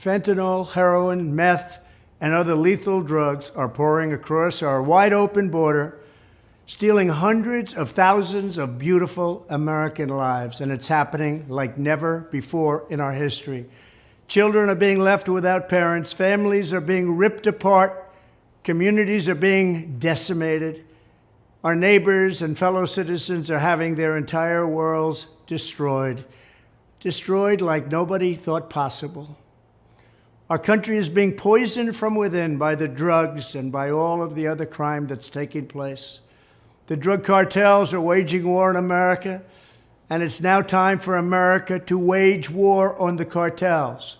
Fentanyl, heroin, meth, and other lethal drugs are pouring across our wide-open border, stealing hundreds of thousands of beautiful American lives, and it's happening like never before in our history. Children are being left without parents, families are being ripped apart, communities are being decimated. Our neighbors and fellow citizens are having their entire worlds destroyed like nobody thought possible. Our country is being poisoned from within by the drugs and by all of the other crime that's taking place. The drug cartels are waging war in America, and it's now time for America to wage war on the cartels.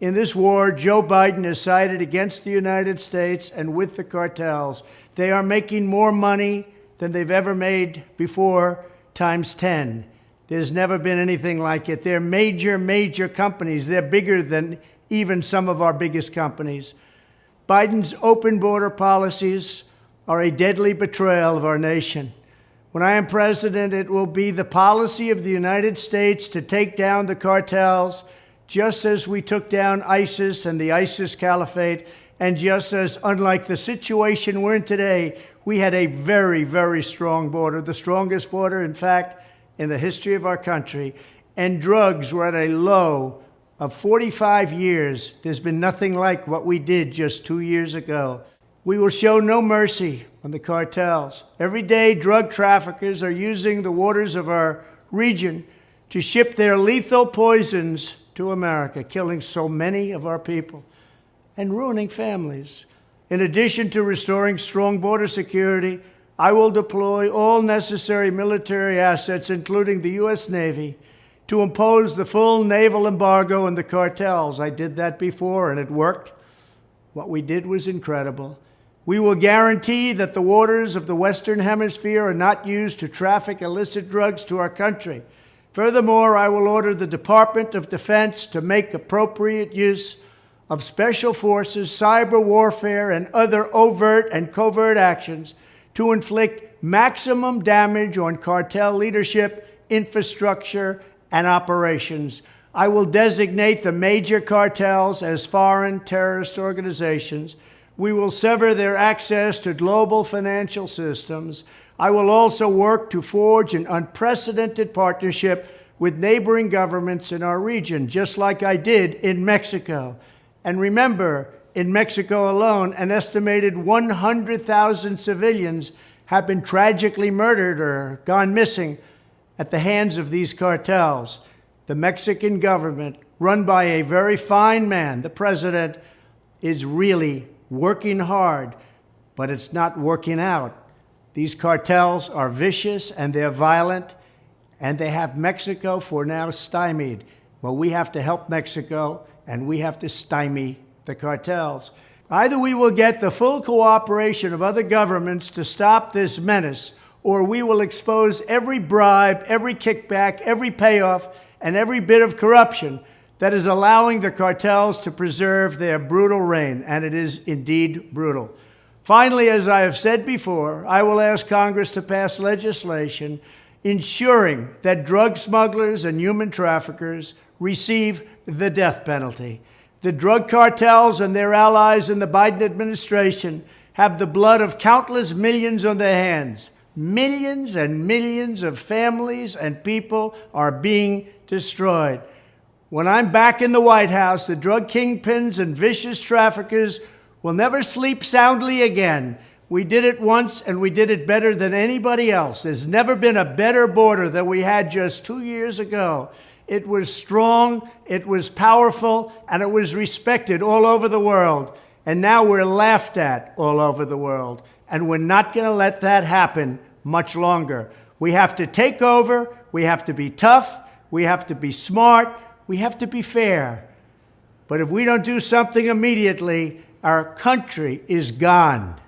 In this war, Joe Biden has sided against the United States and with the cartels. They are making more money than they've ever made before, times 10. There's never been anything like it. They're major companies. They're bigger than even some of our biggest companies. Biden's open border policies are a deadly betrayal of our nation. When I am president, it will be the policy of the United States to take down the cartels, just as we took down ISIS and the ISIS caliphate, and just as, unlike the situation we're in today, we had a very strong border, the strongest border, in fact, in the history of our country, and drugs were at a low of 45 years. There's been nothing like what we did just 2 years ago. We will show no mercy on the cartels. Every day, drug traffickers are using the waters of our region to ship their lethal poisons to America, killing so many of our people and ruining families. In addition to restoring strong border security, I will deploy all necessary military assets, including the U.S. Navy, to impose the full naval embargo on the cartels. I did that before, and it worked. What we did was incredible. We will guarantee that the waters of the Western Hemisphere are not used to traffic illicit drugs to our country. Furthermore, I will order the Department of Defense to make appropriate use of special forces, cyber warfare, and other overt and covert actions to inflict maximum damage on cartel leadership, infrastructure, and operations. I will designate the major cartels as foreign terrorist organizations. We will sever their access to global financial systems. I will also work to forge an unprecedented partnership with neighboring governments in our region, just like I did in Mexico. And remember, in Mexico alone, an estimated 100,000 civilians have been tragically murdered or gone missing at the hands of these cartels. The Mexican government, run by a very fine man, the president, is really working hard, but it's not working out. These cartels are vicious and they're violent, and they have Mexico for now stymied. Well, we have to help Mexico, and we have to stymie the cartels. Either we will get the full cooperation of other governments to stop this menace, or we will expose every bribe, every kickback, every payoff, and every bit of corruption that is allowing the cartels to preserve their brutal reign, and it is indeed brutal. Finally, as I have said before, I will ask Congress to pass legislation ensuring that drug smugglers and human traffickers receive the death penalty. The drug cartels and their allies in the Biden administration have the blood of countless millions on their hands. Millions and millions of families and people are being destroyed. When I'm back in the White House, the drug kingpins and vicious traffickers will never sleep soundly again. We did it once, and we did it better than anybody else. There's never been a better border than we had just 2 years ago. It was strong, it was powerful, and it was respected all over the world. And now we're laughed at all over the world. And we're not going to let that happen much longer. We have to take over, we have to be tough, we have to be smart, we have to be fair. But if we don't do something immediately, our country is gone.